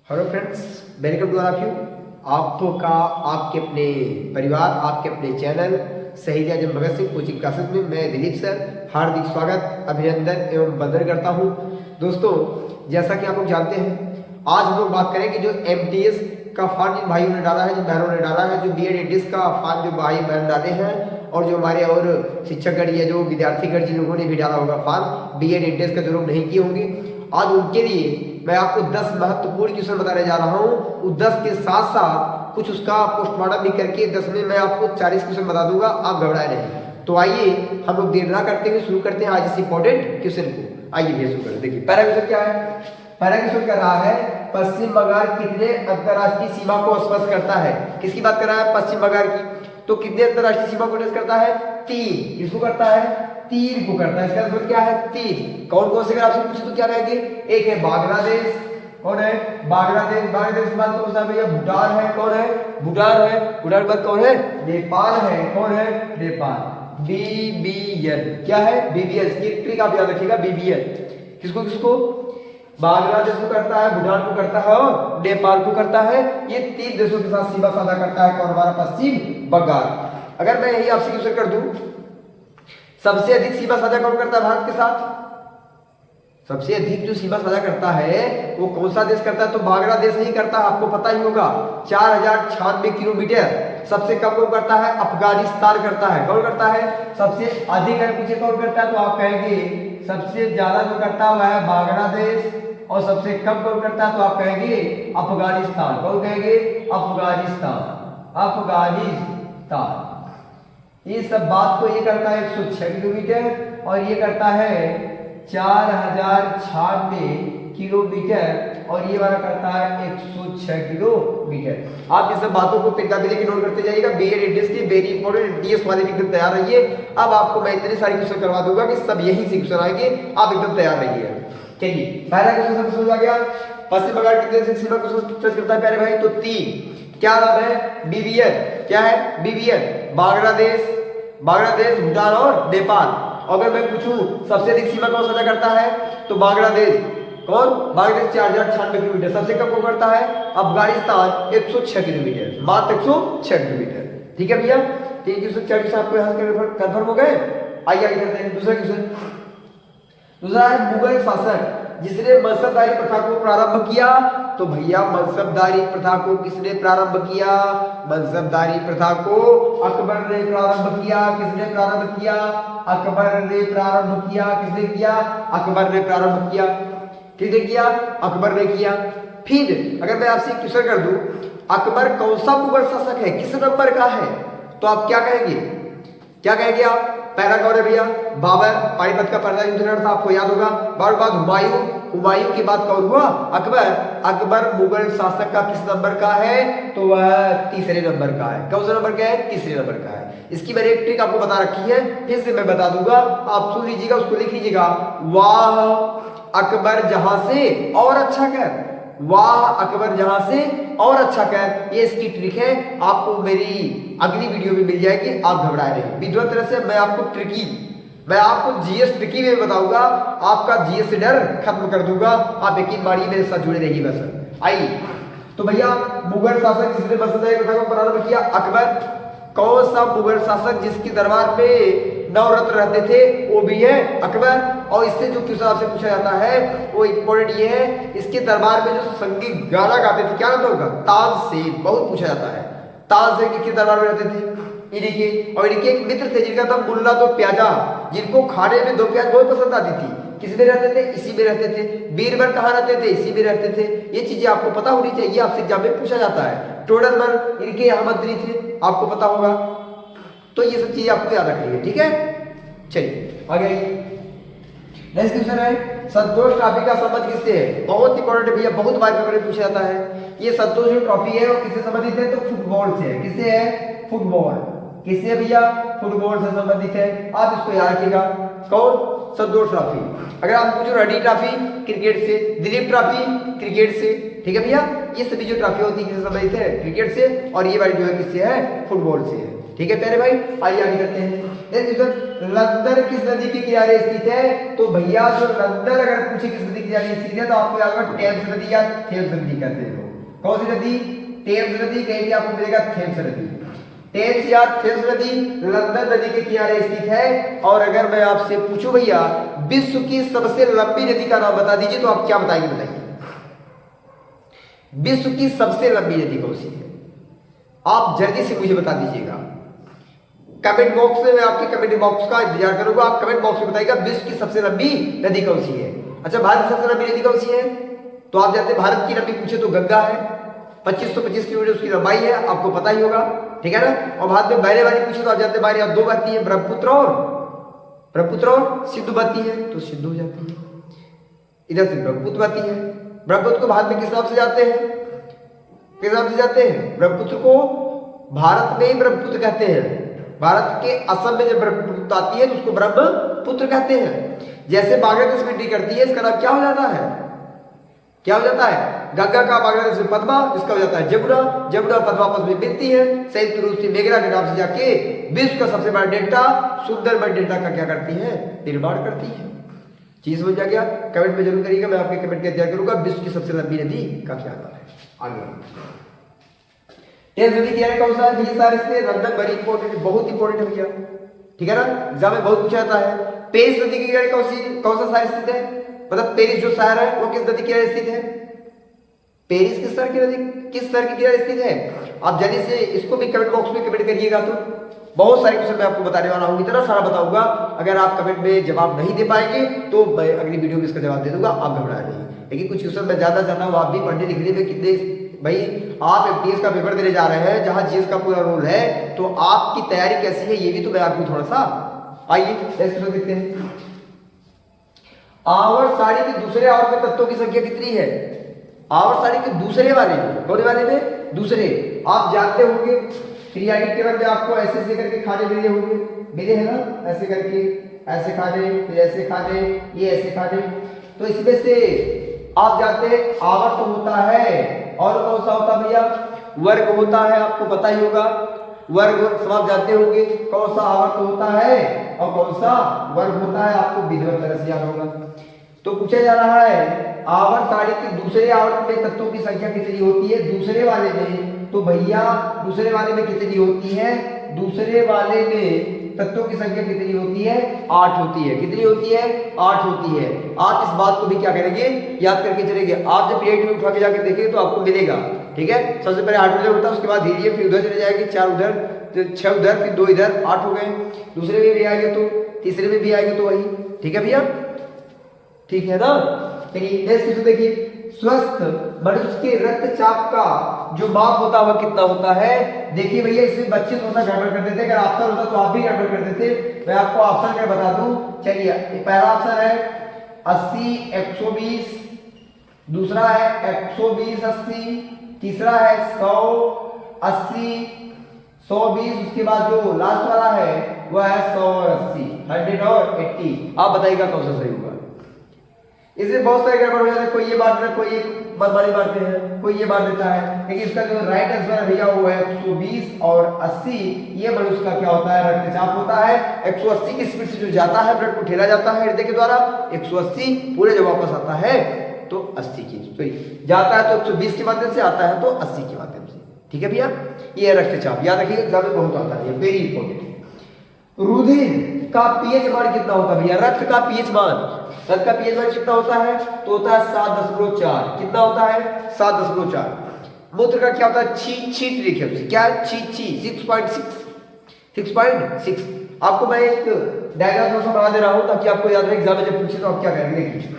Hello friends, welcome to all of you. आपका आपके अपने परिवार, आपके अपने channel Shaheed Azam Bhagat Singh coaching classes में मैं दिलीप सर हार्दिक स्वागत, अभिनंदन एवं वंदन करता हूं। दोस्तों, जैसा कि आप लोग जानते हैं, आज हम लोग बात करेंगे जो एमटीएस का फॉर्म जिन भाइयों ने डाला है, जिन बहनों ने डाला है, जो बीएड एमटीएस का फॉर्म जो भाई बहन डाले हैं, और जो हमारे और शिक्षकगण या जो विद्यार्थीगण जिन लोगों ने भी डाला होगा फॉर्म बीएड एमटीएस का, जो लोग नहीं किए होंगे, आज उनके लिए मैं आपको 10 महत्वपूर्ण क्वेश्चन बताने जा रहा हूं। उस 10 के साथ साथ कुछ उसका पोस्टमार्टम भी करके 10 में मैं आपको 40 क्वेश्चन बता दूंगा, आप घबराए नहीं। तो आइए हम लोग देर ना करते हुए शुरू करते हैं आज इस इंपॉर्टेंट क्वेश्चन को। आइए भैया शुरू करें। देखिए पहला क्वेश्चन क्या है। पहला क्वेश्चन कर रहा है, पश्चिम बंगाल कितने अंतरराष्ट्रीय सीमा को स्पर्श करता है। किसकी बात कर रहा है? पश्चिम बंगाल की। तो कितने अंतरराष्ट्रीय सीमा को टच करता है? 3। किसको करता है? 3 को करता है। इसका मतलब क्या है? 3। कौन कौन से अगर आपसे पूछे तो क्या कहेंगे? एक है बांग्लादेश। कौन है? बांग्लादेश। बांग्लादेश के बाद कौन सा भैया? भूटान है। कौन है? भूटान है। भूटान के बाद कौन है? नेपाल है। कौन है? नेपाल। बीबीएल क्या है? बीबीएल की ट्रिक आप याद रखिएगा। बीबीएल किसको किसको? बांग्लादेश को करता है, भूटान को करता है और नेपाल को करता है। ये 3 देशों के साथ सीमा साझा करता है। कौन? हमारा पश्चिम बंगाल। अगर मैं यही आपसे क्वेश्चन कर दूं, सबसे अधिक सीमा साझा कौन करता है भारत के साथ? सबसे अधिक जो सीमा साझा करता है वो कौन सा देश करता है? तो बांग्लादेश ही करता है, आपको पता ही होगा। 4096 किलोमीटर। सबसे कम कौन करता है? अफगानिस्तान करता है। कौन करता है? सबसे अधिक अगर पूछे कौन करता है तो आप कहेंगे सबसे ज्यादा जो करता हुआ है बांग्लादेश, और सबसे कम कौन करता है तो आप कहेंगे अफगानिस्तान। कौन कहेंगे? अफगानिस्तान। अफगानिस्तान। ये सब बात को ये करता है 106 किलोमीटर और ये करता है 4096 किलोमीटर, और ये वाला करता है 106 किलोमीटर। आप ये सब बातों को पेन कापी लेके नोट करते जाइएगा। बीएड एमटीएस की वेरी इंपॉर्टेंट डीएस वाले एकदम तैयार रहिए। अब आपको मैं इतने सारे क्वेश्चन करवा दूंगा कि सब यही से क्वेश्चन आएंगे, आप एकदम तैयार रहिए। चलिए पहला क्वेश्चन समझ आ गया। पश्चिम बंगाल कितने से सीमा को टच करता है प्यारे भाई? तो 3। क्या नाम है? बीबीएल। क्या है? बीबीएल। बांग्लादेश, बांग्लादेश, भूटान और नेपाल। अगर मैं पूछूं सबसे अधिक सीमा कौन साझा करता है तो बांग्लादेश। कौन? बांग्लादेश 4096 किलोमीटर। सबसे कम कौन करता है? अफगानिस्तान 106 किलोमीटर, मात्र 106 किलोमीटर। ठीक है भैया, 340 आपको यहाँ कन्फर्म हो गए। आइए आगे चलते हैं। दूसरा क्वेश्चन, दूसरा है मुगल शासक जिसने मनसबदारी प्रथा को प्रारंभ किया। तो भैया मनसबदारी प्रथा को किसने प्रारंभ किया? मनसबदारी प्रथा को अकबर ने प्रारंभ किया। किसने प्रारंभ किया? अकबर ने प्रारंभ किया। किसने किया? अकबर ने प्रारंभ किया। किसने किया? अकबर ने किया। फिर अगर मैं आपसे क्वेश्चन कर दूं, अकबर कौन सा मुगल शासक है, किस नंबर का है, तो आप क्या कहेंगे? क्या कहेंगे आप? पहला कौन है भैया? बाबर, पानीपत का पहला युद्ध लड़ा था, आपको याद होगा। बाद हुमायूं, हुमायूं की बात कौन हुआ? अकबर। अकबर मुगल शासक का किस नंबर का है? तो वह तीसरे नंबर का है। कौन सा नंबर का है? तीसरे नंबर का है। इसकी मैंने एक ट्रिक आपको बता रखी है, फिर से मैं बता दूंगा, आप सुन लीजिएगा, उसको लिख लीजिएगा। वाह अकबर जहां से और अच्छा कर, वाह अकबर जहां से और अच्छा कर। ये इसकी ट्रिक है, आपको मेरी अगली वीडियो में मिल जाएगी, आप घबराए नहीं। विद्वत तरह से मैं आपको ट्रिकी, मैं आपको जीएस ट्रिकी में बताऊंगा, आपका जीएस से डर खत्म कर दूंगा। आप यकीन मानिए, मेरे साथ जुड़े रहिए बस। आइए तो भैया, मुगल शासक जिसने मनसबदारी प्रथा को प्रारंभ किया? अकबर। कौन सा मुगल शासक जिसके दरबार में 9 रत्न रहते थे? वो भी है अकबर। और इससे जो क्वेश्चन आपसे पूछा जाता है वो इम्पोर्टेंट ये है, इसके दरबार में जो संगीत गाना गाते थे, क्या नाम था उनका? तानसेन। बहुत पूछा जाता है, तानसेन किसके दरबार में रहते थे? इन्हीं के। और इनके एक मित्र थे जिनका था मुल्ला दो प्याजा, जिनको खाने में 2 प्याज बहुत पसंद आती थी। किस में रहते थे? इसी में रहते थे। बीरबल कहाँ रहते थे? इसी में रहते थे। ये चीजें आपको पता होनी चाहिए, आपसे एग्जाम में पूछा जाता है। टोडरमल इनके यहाँ मंत्री थे, आपको पता होगा। तो ये सब चीजें आपको याद रखनी है, ठीक है। चलिए आगे। नेक्स्ट क्वेश्चन है, संतोष ट्रॉफी का संबंध किससे है? बहुत इंपॉर्टेंट है भैया, बहुत बार पेपर में पूछा जाता है। ये संतोष जो ट्रॉफी है वो किससे संबंधित है? तो फुटबॉल से है। किससे है? फुटबॉल। किससे भैया? फुटबॉल से संबंधित है। आप इसको याद रखिएगा। कौन? संतोष ट्रॉफी। अगर आप पूछो रणजी ट्रॉफी, क्रिकेट से। दिलीप ट्रॉफी, क्रिकेट से। ठीक है भैया, ये सभी जो ट्रॉफी होती है किससे संबंधित है? क्रिकेट से। और ये वाली जो है किससे है? फुटबॉल से है। ठीक है प्यारे भाई, आइए आगे चलते हैं। लंदर किस नदी के किनारे स्थित है? तो भैया जो लंदर अगर पूछे किस नदी के किनारे स्थित है तो आपको याद होगा टेम्स नदी या थेम्स नदी कहते हैं लोग। कौन सी नदी? टेम्स नदी, कहीं भी आपको मिलेगा थेम्स नदी। टेम्स या थेम्स नदी लंदन नदी के किनारे स्थित है। और अगर मैं आपसे पूछूं भैया विश्व की सबसे लंबी नदी का नाम बता दीजिए, तो आप क्या बताएंगे? बताइए विश्व की सबसे लंबी नदी कौन सी है? आप जल्दी से मुझे बता दीजिएगा कमेंट बॉक्स में। मैं आपके कमेंट बॉक्स का इंतजार करूंगा, आप कमेंट बॉक्स में बताइएगा विश्व की सबसे लंबी नदी कौन सी है। अच्छा, भारत की सबसे लंबी नदी कौन सी है? तो आप जानते हैं भारत की लंबी पूछे तो गंगा है, 2525 किलोमीटर उसकी लंबाई है, आपको पता ही होगा, ठीक है ना। और भारत में बहने वाली पूछे तो आप जानते हैं हमारे यहाँ दो बहती है, ब्रह्मपुत्र और सिंधु बहती है, तो सिंधु हो जाती है। इधर से ब्रह्मपुत्र बहती है। ब्रह्मपुत्र को भारत में किस नाम से जाते हैं? किस नाम से जाते हैं? ब्रह्मपुत्र को भारत में ही ब्रह्मपुत्र कहते हैं। भारत के असम में जब ब्रह्मपुत्र आती है तो उसको ब्रह्मपुत्र कहते हैं। जैसे बांग्लादेश में एंट्री करती है, इसका नाम क्या हो जाता है? क्या हो जाता है? गंगा का बांग्लादेश में पद्मा, इसका हो जाता है जमुना। जमुना पद्मा आपस में मिलती है, संयुक्त रूप से मेघना के नाम से जाके विश्व का सबसे बड़ा डेल्टा सुंदरबन डेल्टा का क्या करती है? निर्माण करती है। चीज समझ आ गया? कमेंट में जरूर करिएगा, मैं आपके कमेंट का इंतजार करूंगा। विश्व की सबसे लंबी नदी का क्या नाम है? आगे टेम्स नदी किनारे कौन सा है? ये सारे इसमें लंदन वेरी इंपॉर्टेंट, बहुत इंपॉर्टेंट है भैया, ठीक है ना, एग्जाम में बहुत पूछा जाता है। पेरिस नदी के किनारे कौन सा शहर स्थित है? मतलब पेरिस जो शहर है वो किस नदी के किनारे स्थित है? पेरिस किस शहर के किनारे स्थित है? आप जल्दी से इसको भी कमेंट बॉक्स में कमेंट करिएगा। तो बहुत सारे क्वेश्चन मैं आपको बताने वाला हूँ, इतना सारा बताऊंगा। अगर आप कमेंट में जवाब नहीं दे पाएंगे तो मैं अगली वीडियो में इसका जवाब दे दूंगा, आप घबराए नहीं। लेकिन कुछ क्वेश्चन मैं ज्यादा चाहता हूँ आप भी पढ़ने लिखने में कितने, भाई आप एमटीएस का पेपर देने जा रहे हैं जहां जीएस का पूरा रोल है, तो आपकी तैयारी कैसी है ये भी तो मैं आपको थोड़ा सा, आइए नेक्स्ट देखते हैं। आवर्त सारणी के दूसरे आवर्त में तत्वों की संख्या कितनी है? आवर्त सारणी के दूसरे वाले में, कौन वाले में? दूसरे। आप जानते होंगे पीरियोडिक टेबल में आपको ऐसे ऐसे करके खाने मिले हैं ना, ऐसे करके, ऐसे खाने, फिर ऐसे खाने, ये ऐसे खाने। तो इसमें से आप जानते हैं आवर्त होता है और कौन सा होता है भैया? वर्ग होता है, आपको पता ही होगा। वर्ग सब आप जानते होंगे कौन सा आवर्त होता है और कौन सा वर्ग होता है, आपको विधिवत तरह से याद होगा। तो पूछा जा रहा है आवर्त सारणी के दूसरे आवर्त में तत्वों की संख्या कितनी होती है? दूसरे वाले में, तो भैया दूसरे वाले में कितनी होती है? दूसरे वाले में तत्वों की संख्या कितनी होती है? 8 होती है। कितनी होती है? 8 होती है। आप इस बात को भी क्या करेंगे? याद करके चलेंगे। आप जब पीरियड में उठा के जाके देखेंगे तो आपको मिलेगा, ठीक है। सबसे पहले 8 उधर होता है, उसके बाद धीरे फिर उधर चले जाएंगे, 4 उधर, 6 उधर, फिर 2 इधर, 8 हो गए। दूसरे में भी आएंगे तो, तीसरे में भी आएंगे तो वही, ठीक है भैया, ठीक है ना। चलिए नेक्स्ट क्वेश्चन देखिए। स्वस्थ मनुष्य के रक्तचाप का जो माप होता है वह कितना होता है? देखिए भैया इसमें बच्चे थोड़ा गड़बड़ कर देते, अगर ऑप्शन होता तो आप भी गड़बड़ कर देते। मैं आपको ऑप्शन क्या बता दूं, चलिए पहला ऑप्शन है 80 120, दूसरा है 120 80, तीसरा है 100 80 120, उसके बाद जो लास्ट वाला है वह है 100 और 80, 100 और 80। आप बताइएगा कौन सा सही होगा? इसमें बहुत सारे गड़बड़ हो जाते हैं, कोई ये बात है, कोई एक बदमाशी बांटते हैं, कोई ये बात देता है। लेकिन इसका जो राइट आंसर है भैया वो है 120 और 80। ये मनुष्य का क्या होता है? रक्तचाप होता है। 180 की स्पीड से जो जाता है ब्लड को ठेला जाता है हृदय के द्वारा, 180 पूरे जब वापस आता है तो 80 की, सॉरी जाता है तो 120 के माध्यम से, आता है तो 80 के माध्यम से, ठीक है भैया। ये है रक्तचाप, याद रखिए एग्जाम में बहुत आता है, वेरी इंपॉर्टेंट है। रुधिर का पीएच मान कितना होता है भैया? रक्त का पीएच मान, रक्त का पीएच मान कितना होता है? तो होता है 7.4। कितना होता है? 7.4। मूत्र का क्या होता है? छींट लिखे उसे, क्या? छी 6.6। आपको मैं एक डायग्राम थोड़ा सा बना दे रहा हूं ताकि आपको याद रहे, एग्जाम में जब पूछे तो आप क्या करेंगे। देखिए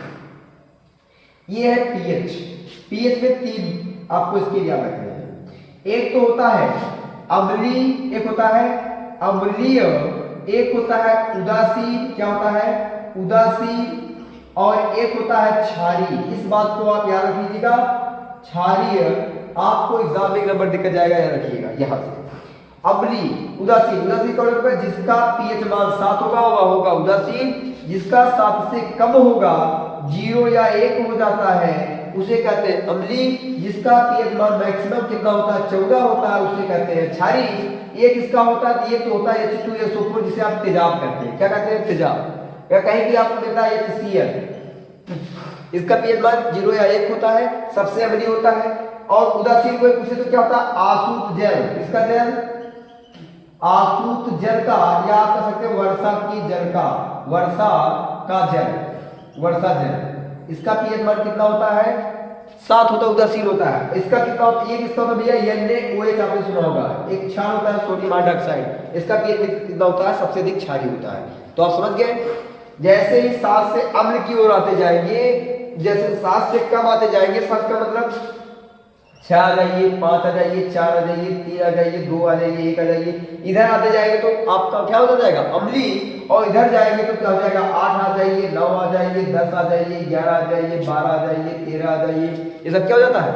ये है पीएच। पीएच में 3 आपको इसके याद रखने हैं। एक तो होता है अम्लीय, एक होता है अम्लीय, एक होता है उदासीन, क्या होता है? उदासीन, और एक होता है क्षारीय। इस बात को आप याद रख लीजिएगा, क्षारीय। आपको एग्जाम में नंबर दिक्कत जाएगा, याद रखिएगा यहां से। अम्लीय, उदासीन, उदासीन कौन होगा? जिसका पीएच मान 7 होगा वह होगा उदासीन। जिसका 7 से कम होगा, 0 या 1 हो जाता है, उसे कहते हैं अम्लीय। जिसका पीएच मान मैक्सिमम कितना होता है? 14 होता है, उसे कहते हैं क्षारीय। ये किसका होता है? ये तो होता है H2SO4 जिसे आप तेजाब कहते हैं। क्या कहते हैं? तेजाब। या कहीं भी आपको मिलता है HCl। इसका पीएच मान 0 या 1 होता है, सबसे अम्लीय होता है। और उदासीन कोई पूछे तो क्या होता है? आसूत जल। किसका जल? आसूत जल का, या आप कह सकते हैं वर्षा की जल का, वर्षा का जल, वर्षा जल। इसका पीएच मान कितना होता है? 7 होता है, उदासीन होता है। इसका कितना होता है? ये किसका होता है भैया? NaOH आपने सुना होगा, एक क्षार होता है सोडियम हाइड्रोक्साइड। इसका पीएच कितना होता है? सबसे अधिक क्षारीय होता है। तो आप समझ गए। जैसे ही 7 से अम्ल की ओर आते जाएंगे, जैसे 7 से कम आते जाएंगे, 7 का मतलब 6 आ जाइए, 5 आ जाइए, 4 आ जाइए, 3 आ जाइए, 2 आ जाइए, 1 आ जाइए। इधर आते जाएंगे तो आपका क्या होता जाएगा? अम्लीय। और इधर जाएंगे तो क्या हो जाएगा? 8 आ जाइए, 9 आ जाइए, 10 आ जाइए, 11 आ जाइए, 12 आ जाइए, 13 आ जाइए। ये सब क्या हो जाता है?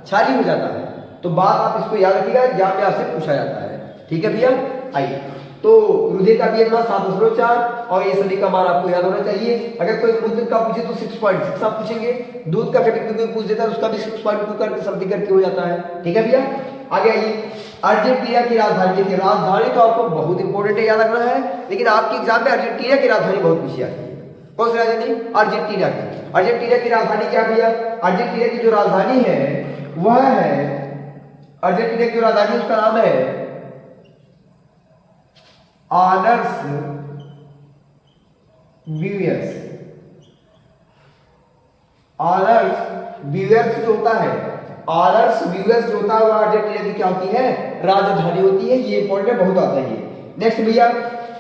क्षारीय हो जाता है। तो बात आप इसको याद रखिएगा, यहाँ पे आपसे पूछा जाता है। ठीक है भैया, आइए। तो रुधिर का पीएच मान 7.4 और ये सभी का मान आपको याद होना चाहिए। अगर कोई मूत्र का पूछे तो 6.6 आप पूछेंगे। दूध का कभी कोई पूछ देता है उसका भी 6.2 करके समथिंग करके हो जाता है। ठीक है भैया, आगे आइए। अर्जेंटीना की राजधानी थी। राजधानी तो आपको बहुत इंपॉर्टेंट है, याद रखना है। लेकिन आपके एग्जाम में अर्जेंटीना की राजधानी बहुत पूछी जाती है। कौन सी राजधानी? अर्जेंटीना की। अर्जेंटीना की राजधानी क्या भैया? अर्जेंटीना की जो राजधानी है वह है, अर्जेंटीना की जो राजधानी उसका नाम है आलर्स ब्यूयर्स। आलर्स ब्यूयर्स जो होता है, आलर्स ब्यूयर्स जो होता है वह अर्जेंटीना की क्या होती है? राजधानी होती है। ये इंपॉर्टेंट बहुत आता है। नेक्स्ट भैया,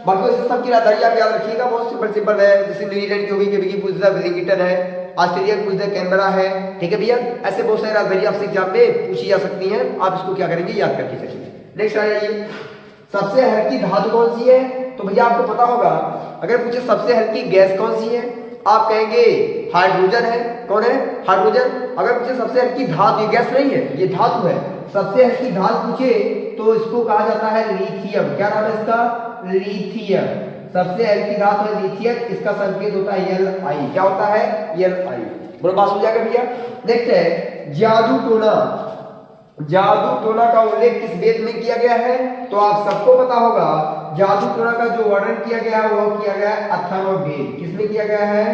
बाकी सब की राजधानी आप याद रखिएगा, बहुत सिंपल सिंपल है। जैसे न्यूजीलैंड की होगी, कभी पूछता वेलिंगटन है, ऑस्ट्रेलिया की पूछता कैनबरा है। ठीक है भैया, ऐसे बहुत सारी राजधानी आपसे एग्जाम में पूछी जा सकती हैं। आप इसको क्या करेंगे? याद करके चलिए। नेक्स्ट आ जाइए। सबसे हल्की धातु कौन सी है? तो भैया आपको पता होगा। अगर पूछे सबसे हल्की गैस कौन सी है, आप कहेंगे हाइड्रोजन है। कौन है? हाइड्रोजन। अगर पूछे सबसे हल्की धातु, ये गैस नहीं है, ये धातु है। सबसे हल्की धातु पूछे तो इसको कहा जाता है लिथियम। क्या नाम है इसका? लिथियम। सबसे हल्की धातु है लिथियम। इसका संकेत होता है Li। क्या होता है? Li। बोलो, बात हो जाएगा भैया। नेक्स्ट है जादू टोना। जादू टोना का उल्लेख किस वेद में किया गया है? तो आप सबको पता होगा, जादू टोना का जो वर्णन किया गया है वो किया गया है अथर्ववेद। किसमें किया गया है?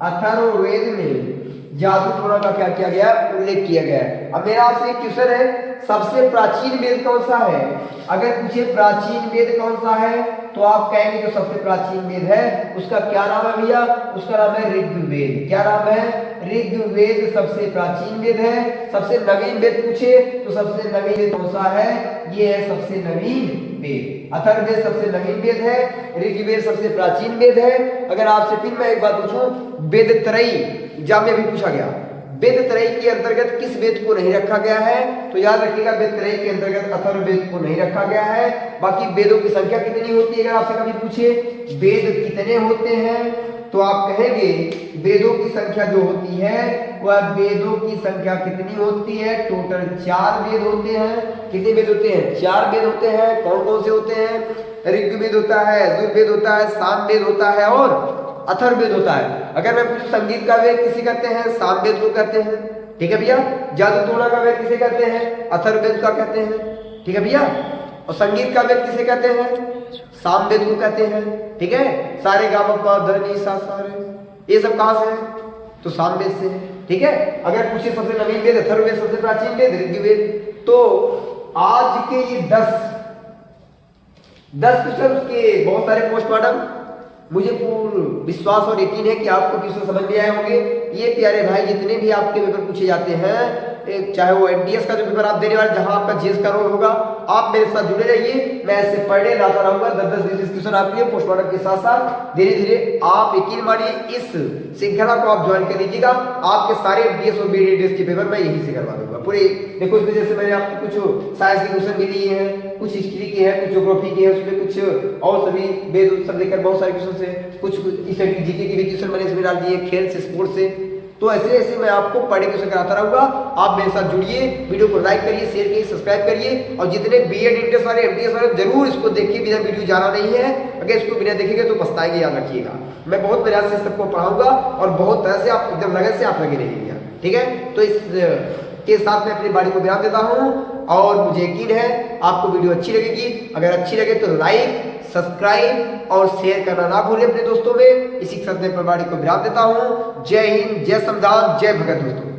अथर्ववेद में जादू टोना का क्या किया गया? उल्लेख किया गया है। अब मेरा आपसे एक क्वेश्चन है, सबसे प्राचीन वेद कौन सा है? अगर पूछे प्राचीन वेद कौन सा है तो आप कहेंगे जो सबसे प्राचीन वेद है उसका क्या नाम है भैया? उसका नाम है ऋग्वेद। क्या नाम है? ऋग्वेद सबसे प्राचीन वेद है। सबसे नवीन वेद पूछे तो सबसे नवीन वेद कौन सा है? ये है सबसे नवीन वेद। अथर्ववेद सबसे नवीन वेद है, ऋग्वेद सबसे प्राचीन वेद है। अगर आपसे फिर मैं एक बात पूछूं, वेद त्रयी एग्जाम में भी पूछा गया, वेद त्रयी के अंतर्गत किस वेद को नहीं रखा गया है? तो याद रखिएगा, वेद त्रयी के अंतर्गत अथर्ववेद को नहीं रखा गया है। बाकी वेदों की संख्या कितनी होती है? अगर आपसे कभी पूछे वेद कितने होते हैं तो आप कहेंगे वेदों की संख्या जो होती है वह वेदों की संख्या कितनी होती है? टोटल 4 वेद होते हैं। कितने वेद होते हैं? 4 वेद होते हैं। कौन कौन से होते हैं? ऋग्वेद होता है, यजुर्वेद होता है, सामवेद होता है और अथर्ववेद होता है। अगर मैं पूछूं संगीत का वेद किसे कहते हैं? सामवेद को कहते हैं। ठीक है भैया। जादू टोना का वेद किसे कहते हैं? अथर्ववेद का कहते हैं। ठीक है भैया। और संगीत का वेद किसे कहते हैं? सामवेद को कहते हैं। ठीक है। सारे गा म प ध नि सा सा रे, ये सब कहां से है? तो सामवेद से है। ठीक है। अगर पूछे सबसे नवीन वेद अथर्ववेद, सबसे प्राचीन वेद ऋग्वेद। तो आज के ये 10 क्वेश्चन उसके बहुत सारे पोस्टमार्टम, मुझे पूर्ण विश्वास और यकीन है कि आपको क्वेश्चन समझ में आए होंगे। ये प्यारे भाई जितने भी आपके पेपर पूछे जाते हैं, चाहे वो एमटीएस का जो पेपर आप देने वाले, जहां आपका जीएस का रोल होगा, आप मेरे साथ जुड़े रहिए। मैं ऐसे पर डे लाता रहूंगा 10-10 क्वेश्चन आपके लिए पोस्टमार्टम के साथ साथ। धीरे धीरे आप यकीन मानिए इस श्रृंखला को आप ज्वाइन कर लीजिएगा। आपके सारे एमटीएस और बीडीएस के पेपर मैं यहीं से करवा दूंगा पूरे। देखो इसमें जैसे मैंने आपको कुछ साइंस के क्वेश्चन भी लिए हैं, कुछ हिस्ट्री के हैं, कुछ ज्योग्राफी के हैं, उसमें कुछ और सभी वेद सब लेकर बहुत सारे क्वेश्चन से, कुछ स्टडी जीके के भी क्वेश्चन मैंने इसमें डाल दिए, खेल से, स्पोर्ट्स से। तो ऐसे ऐसे मैं आपको पढ़े क्वेश्चन कराता रहूंगा। आप मेरे साथ जुड़िए, वीडियो को लाइक करिए, शेयर करिए, सब्सक्राइब करिए। और जितने बीएड इंटरेस्ट वाले, एमटीएस वाले, जरूर इसको देखिए, बिना वीडियो जाना नहीं है। अगर इसको बिना देखेंगे तो पछताएंगे, याद रखिएगा। मैं बहुत मेहनत से सबको पढ़ाऊंगा और बहुत तरह से आप एकदम लगन से आप लगे रहिएगा। ठीक है। तो इस के साथ मैं अपनी बाड़ी को विराम देता हूँ। और मुझे यकीन है आपको वीडियो अच्छी लगेगी। अगर अच्छी लगे तो लाइक, सब्सक्राइब और शेयर करना ना भूलें अपने दोस्तों में। इसी के साथ मैं प्रभारी को विराम देता हूं। जय हिंद, जय संविधान, जय भगत दोस्तों।